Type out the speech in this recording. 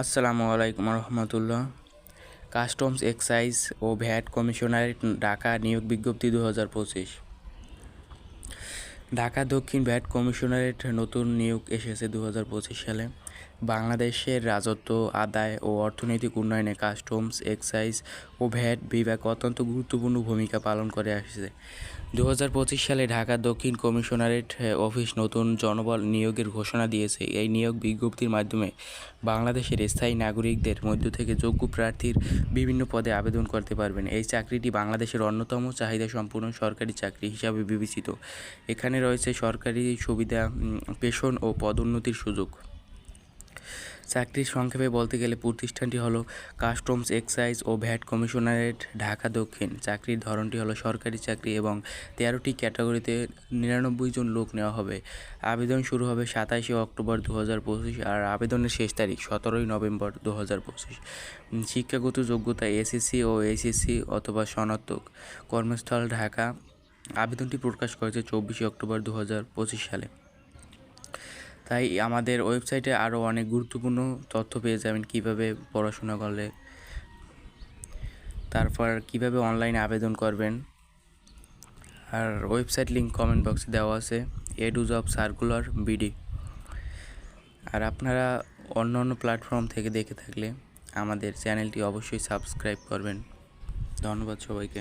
আসসালামু আলাইকুম রহমতুল্লাহ। Customs excise ও VAT commissionerate Dhaka নিয়োগ বিজ্ঞপ্তি 2025। ঢাকা দক্ষিণ ভ্যাট কমিশনারেট নতুন নিয়োগ এসেছে 2025 সালে। বাংলাদেশের রাজস্ব আদায় ও অর্থনৈতিক উন্নয়নে কাস্টমস এক্সাইজ ও ভ্যাট বিভাগ অত্যন্ত গুরুত্বপূর্ণ ভূমিকা পালন করে আসছে। 2025 সালে ঢাকা দক্ষিণ কমিশনারেট অফিস নতুন জনবল নিয়োগের ঘোষণা দিয়েছে। এই নিয়োগ বিজ্ঞপ্তির মাধ্যমে বাংলাদেশের স্থায়ী নাগরিকদের মধ্য থেকে যোগ্য প্রার্থীর বিভিন্ন পদে আবেদন করতে পারবেন। এই চাকরিটি বাংলাদেশের অন্যতম চাহিদাসম্পন্ন সরকারি চাকরি হিসাবে বিবেচিত। এখানে রয়েছে সরকারি সুবিধা, পেনশন ও পদোন্নতির সুযোগ। চাকরির সংক্ষেপে বলতে গেলে প্রতিষ্ঠানটি হলো কাস্টমস এক্সাইজ ও ভ্যাট কমিশনারেট ঢাকা দক্ষিণ। চাকরির ধরনটি হলো সরকারি চাকরি এবং 13টি ক্যাটাগরিতে 99 জন লোক নেওয়া হবে। আবেদন শুরু হবে 27 অক্টোবর 2025 আর আবেদনের শেষ তারিখ 17 নভেম্বর 2025। শিক্ষাগত যোগ্যতা এসএসসি ও এইচএসসি অথবা স্নাতক। কর্মস্থল ঢাকা। আবেদনটি প্রকাশ করেছে 24 অক্টোবর 2025 সালে। তাই আমাদের ওয়েবসাইটে আরও অনেক গুরুত্বপূর্ণ তথ্য পেয়ে যাবেন, কিভাবে পড়াশোনা করলে, তারপর কিভাবে অনলাইনে আবেদন করবেন। আর ওয়েবসাইট লিঙ্ক কমেন্ট বক্সে দেওয়া আছে, এডু জব সার্কুলার বিডি। আর আপনারা অন্য অন্য প্ল্যাটফর্ম থেকে দেখে থাকলে আমাদের চ্যানেলটি অবশ্যই সাবস্ক্রাইব করবেন। ধন্যবাদ সবাইকে।